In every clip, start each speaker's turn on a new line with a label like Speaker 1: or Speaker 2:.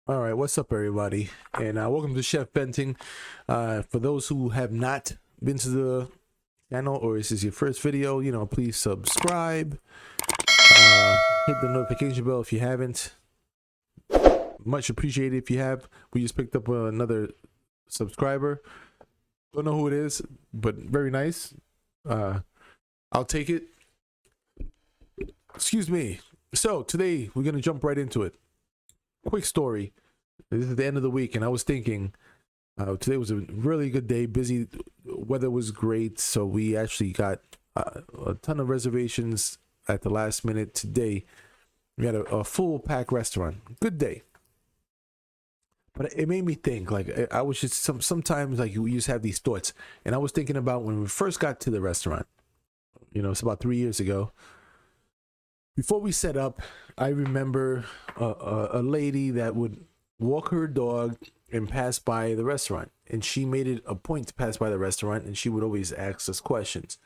Speaker 1: All right, what's up, everybody? And welcome to Chef Venting. For those who have not been to the channel or this is your first video, please subscribe. Hit the notification bell if you haven't. Much appreciated if you have. We just picked up another subscriber. Don't know who it is, but very nice. I'll take it. Excuse me. So today we're gonna jump right into it. Quick story. This is the end of the week, and I was thinking today was a really good day. Busy, weather was great, so we actually got a ton of reservations at the last minute today. We had a full pack restaurant. Good day, but it made me think. Like I was just sometimes like you just have these thoughts, and I was thinking about when we first got to the restaurant. It's about 3 years ago. Before we set up, I remember a lady that would walk her dog and pass by the restaurant, and she made it a point to pass by the restaurant, and she would always ask us questions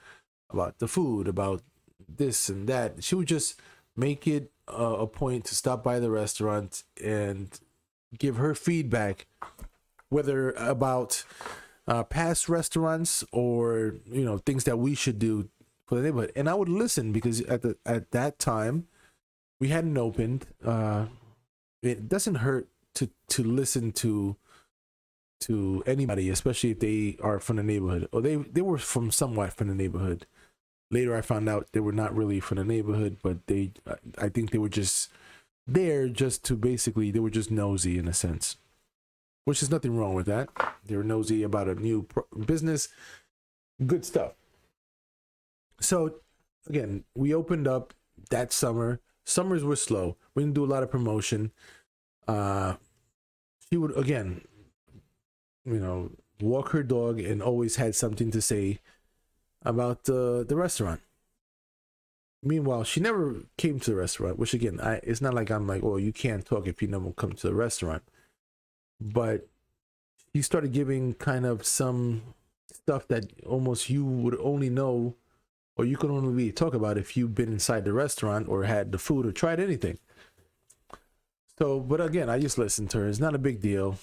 Speaker 1: about the food, about this and that. She would just make it a point to stop by the restaurant and give her feedback, whether about past restaurants or things that we should do for the neighborhood. And I would listen because at that time we hadn't opened. It doesn't hurt to listen to anybody, especially if they are from the neighborhood or they were from somewhat from the neighborhood. Later I found out they were not really from the neighborhood, but I think they were just there just to basically, they were just nosy in a sense, which is nothing wrong with that. They were nosy about a new business. Good stuff. So again, we opened up that summer. Summers were slow. We didn't do a lot of promotion. She would again, walk her dog and always had something to say about the restaurant. Meanwhile, she never came to the restaurant, which again, it's not like I'm like, oh, you can't talk if you never come to the restaurant. But she started giving kind of some stuff that almost you would only know, or you could only really talk about if you've been inside the restaurant or had the food or tried anything. So, but again, I just listened to her. It's not a big deal.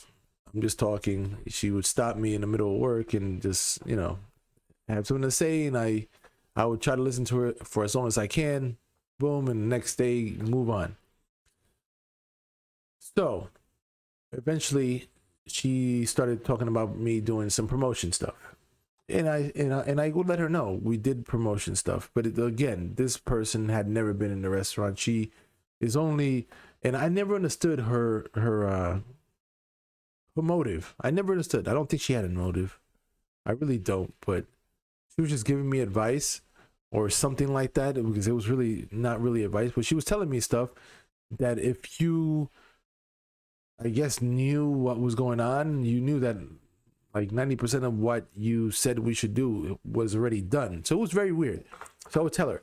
Speaker 1: I'm just talking. She would stop me in the middle of work and just, have something to say. And I would try to listen to her for as long as I can. Boom. And the next day, move on. So eventually she started talking about me doing some promotion stuff. And I would let her know we did promotion stuff. But again, this person had never been in the restaurant. She is only, and I never understood her motive. I never understood. I don't think she had a motive. I really don't. But she was just giving me advice or something like that, because it was really not really advice. But she was telling me stuff that if you, I guess, knew what was going on, you knew that like 90% of what you said we should do was already done. So it was very weird. So I would tell her,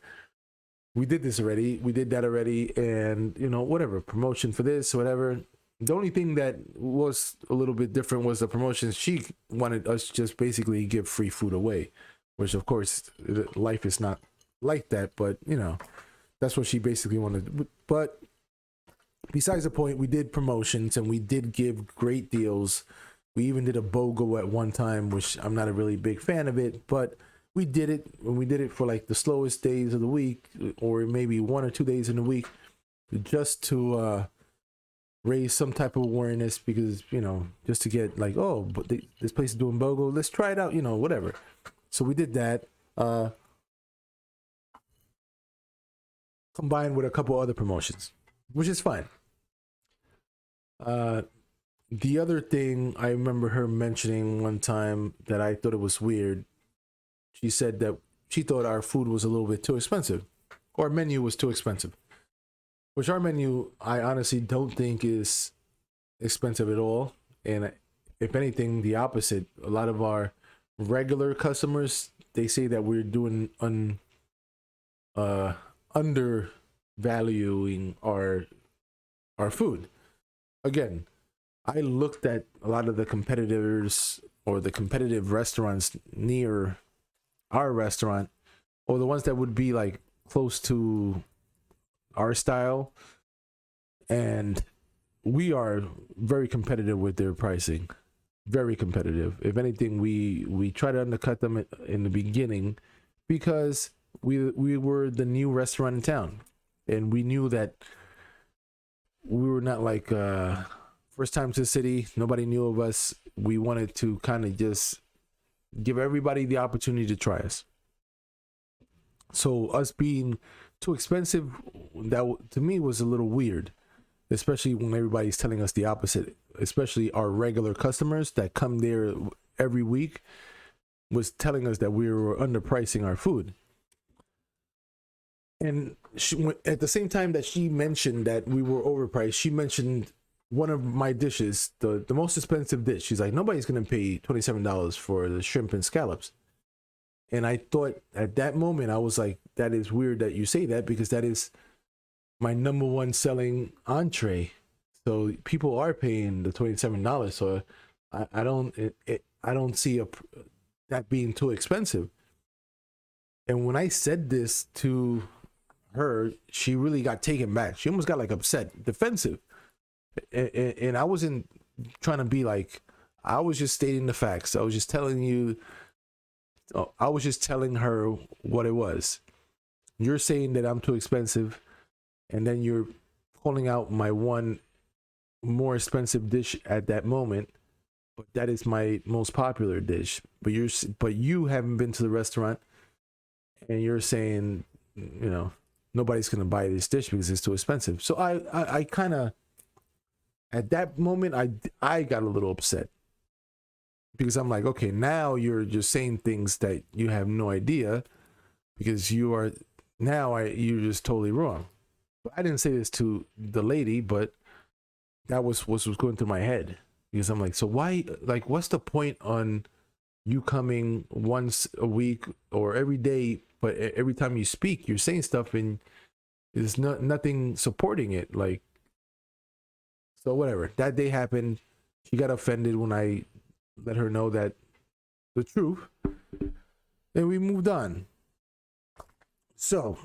Speaker 1: we did this already, we did that already, and whatever, promotion for this, whatever. The only thing that was a little bit different was the promotions. She wanted us just basically give free food away, which of course life is not like that, but that's what she basically wanted. But besides the point, we did promotions and we did give great deals. We even did a BOGO at one time, which I'm not a really big fan of it, but we did it. And we did it for like the slowest days of the week, or maybe 1 or 2 days in the week, just to raise some type of awareness, because, just to get like, oh, but this place is doing BOGO. Let's try it out, whatever. So we did that. Combined with a couple other promotions, which is fine. The other thing I remember her mentioning one time that I thought it was weird, she said that she thought our food was a little bit too expensive, or our menu was too expensive, which our menu, I honestly don't think is expensive at all. And if anything, the opposite. A lot of our regular customers, they say that we're doing undervaluing our food. Again, I looked at a lot of the competitors or the competitive restaurants near our restaurant, or the ones that would be like close to our style, and we are very competitive with their pricing, very competitive. If anything, we try to undercut them in the beginning because we were the new restaurant in town, and we knew that we were not like first time to the city. Nobody knew of us. We wanted to kind of just give everybody the opportunity to try us. So us being too expensive, that to me was a little weird, especially when everybody's telling us the opposite. Especially our regular customers that come there every week was telling us that we were underpricing our food. And she, at the same time that she mentioned that we were overpriced, she mentioned one of my dishes, the most expensive dish. She's like, nobody's gonna pay $27 for the shrimp and scallops. And I thought at that moment, I was like, that is weird that you say that, because that is my number one selling entree. So people are paying the $27. So I don't see that being too expensive. And when I said this to her, she really got taken back. She almost got like upset, defensive. And I wasn't trying to be like, I was just stating the facts. I was just telling you, I was just telling her what it was. You're saying that I'm too expensive, and then you're pulling out my one more expensive dish at that moment, but that is my most popular dish. But you haven't been to the restaurant, and you're saying, you know, nobody's gonna buy this dish because it's too expensive. So I kind of, at that moment, I got a little upset, because I'm like, okay, now you're just saying things that you have no idea, because you're just totally wrong. But I didn't say this to the lady, but that was what was going through my head, because I'm like, so why, like, what's the point on you coming once a week or every day, but every time you speak, you're saying stuff and there's nothing supporting it. Like, so whatever. That day happened. She got offended when I let her know that the truth, and we moved on. So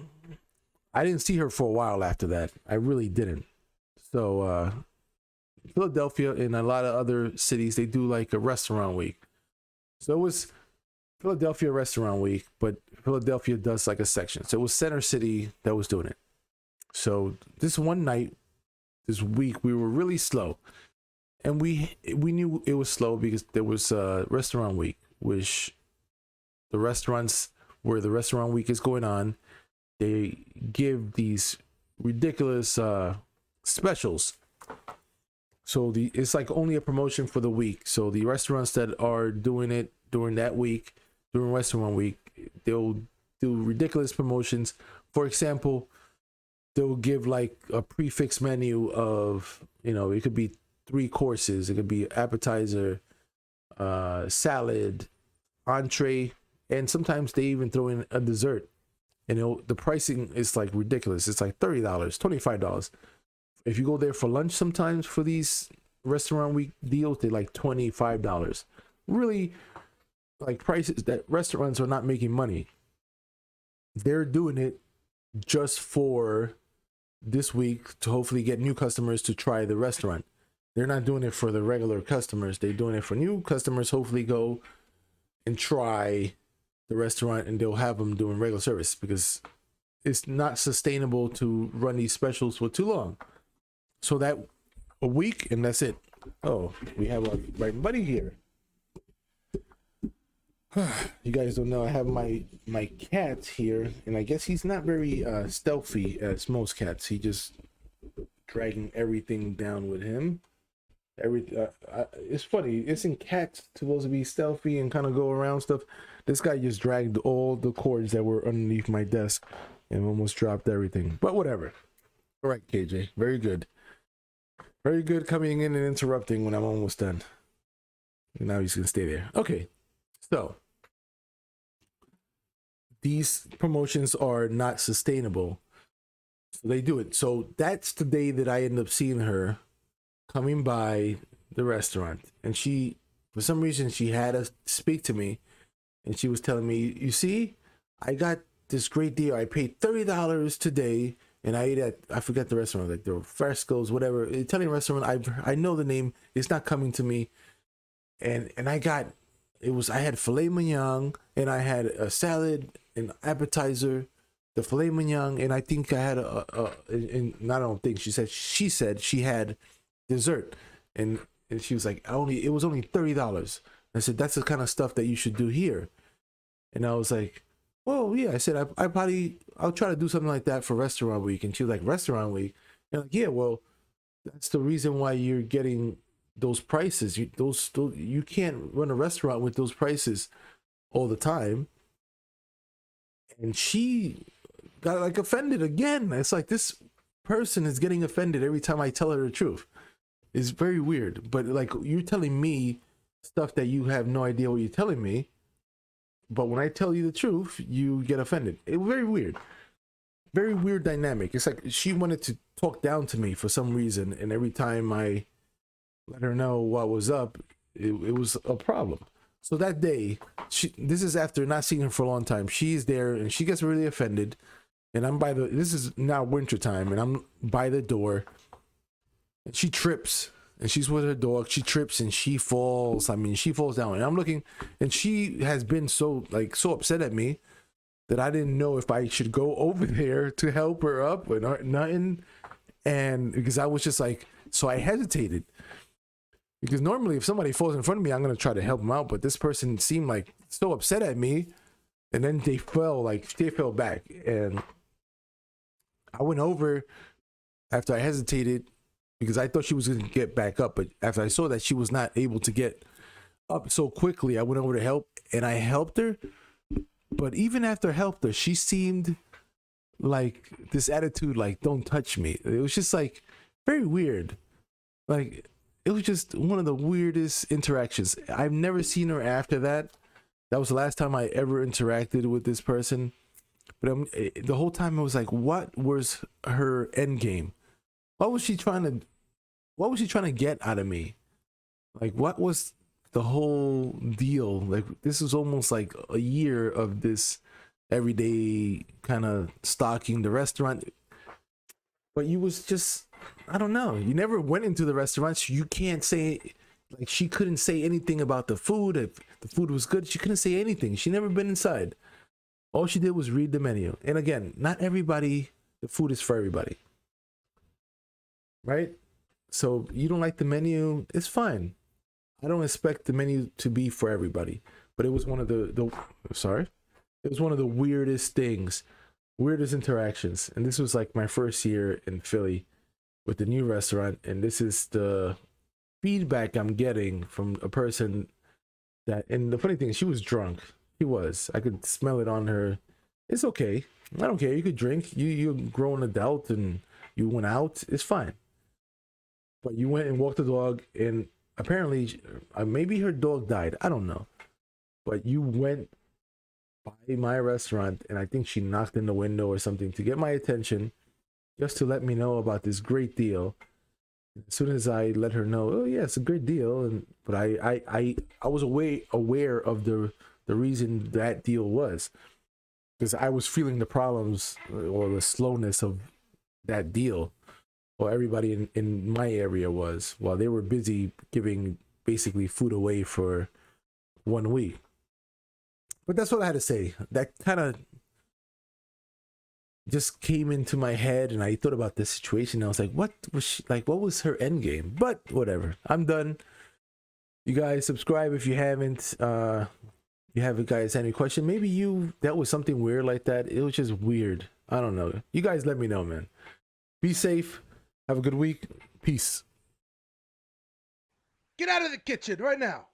Speaker 1: I didn't see her for a while after that. I really didn't. So Philadelphia and a lot of other cities, they do like a restaurant week. So it was Philadelphia Restaurant Week, but Philadelphia does like a section. So it was Center City that was doing it. So this one night, this week, we were really slow. And we knew it was slow because there was a restaurant week, which the restaurants where the restaurant week is going on, they give these ridiculous specials. So it's like only a promotion for the week. So the restaurants that are doing it during that week, during restaurant week, they'll do ridiculous promotions. For example, they'll give like a prefix menu of, you know, it could be 3 courses, it could be appetizer, salad, entree, and sometimes they even throw in a dessert. And the pricing is like ridiculous. It's like $30, $25. If you go there for lunch, sometimes for these restaurant week deals, they're like $25. Really, like prices that restaurants are not making money. They're doing it just for this week to hopefully get new customers to try the restaurant. They're not doing it for the regular customers. They're doing it for new customers, hopefully go and try the restaurant, and they'll have them doing regular service, because it's not sustainable to run these specials for too long. So that a week, and that's it. Oh, we have our right buddy here. You guys don't know, I have my cat here, and I guess he's not very stealthy as most cats. He just dragging everything down with him. It's funny. Isn't cats supposed to be stealthy and kind of go around stuff? This guy just dragged all the cords that were underneath my desk and almost dropped everything. But whatever. All right, KJ. Very good. Very good coming in and interrupting when I'm almost done. And now he's going to stay there. Okay. So these promotions are not sustainable. So they do it. So that's the day that I end up seeing her coming by the restaurant. And she, for some reason, she had to speak to me. And she was telling me, you see, I got this great deal. I paid $30 today and I ate at, I forget the restaurant, like the Fresco's, whatever Italian restaurant. I know the name. It's not coming to me. And I got, I had filet mignon, and I had a salad, an appetizer, the filet mignon, and I think I had and I don't think, she said she had dessert, and she was like, it was only $30. I said, that's the kind of stuff that you should do here. And I was like, well, yeah. I said, I'll try to do something like that for restaurant week. And she was like, restaurant week? And like, yeah, well, that's the reason why you're getting those prices. You can't run a restaurant with those prices all the time. And she got like offended again. It's like, this person is getting offended every time I tell her the truth. It's very weird. But like, you're telling me stuff that you have no idea what you're telling me, but when I tell you the truth, you get offended. It was very weird dynamic. It's like she wanted to talk down to me for some reason, and every time I let her know what was up, it was a problem. So that day, this is after not seeing her for a long time. She's there and she gets really offended, and this is now winter time, and I'm by the door, and she trips. And she's with her dog. She trips and she falls. I mean, she falls down. And I'm looking, and she has been so upset at me that I didn't know if I should go over there to help her up or nothing. And because I was just like, so I hesitated. Because normally if somebody falls in front of me, I'm going to try to help them out. But this person seemed like so upset at me. And then they fell back. And I went over after I hesitated, because I thought she was going to get back up. But after I saw that she was not able to get up so quickly, I went over to help, and I helped her. But even after I helped her, she seemed like this attitude, like, don't touch me. It was just like very weird. Like, it was just one of the weirdest interactions. I've never seen her after that. That was the last time I ever interacted with this person. But the whole time I was like, what was her end game? What was she trying to get out of me? Like, what was the whole deal? Like, this is almost like a year of this everyday kind of stalking the restaurant. But you was just, I don't know. You never went into the restaurant. So you can't say, like, she couldn't say anything about the food. If the food was good, she couldn't say anything. She never been inside. All she did was read the menu. And again, not everybody, the food is for everybody. Right? So you don't like the menu, it's fine. I don't expect the menu to be for everybody. But it was one of it was one of the weirdest things, weirdest interactions. And this was like my first year in Philly with the new restaurant. And this is the feedback I'm getting from a person that, and the funny thing is, she was drunk. She was. I could smell it on her. It's okay. I don't care. You could drink. You're a grown adult and you went out. It's fine. But you went and walked the dog, and apparently, maybe her dog died. I don't know. But you went by my restaurant, and I think she knocked in the window or something to get my attention, just to let me know about this great deal. As soon as I let her know, oh yeah, it's a great deal, but I was aware of the reason that deal was, because I was feeling the problems or the slowness of that deal. Well, everybody in my area was, while they were busy giving basically food away for 1 week. But that's what I had to say. That kind of just came into my head, and I thought about this situation. And I was like, what was she like? What was her end game? But whatever. I'm done. You guys subscribe if you haven't. You haven't, guys, any question? Maybe that was something weird like that. It was just weird. I don't know. You guys let me know, man. Be safe. Have a good week. Peace.
Speaker 2: Get out of the kitchen right now.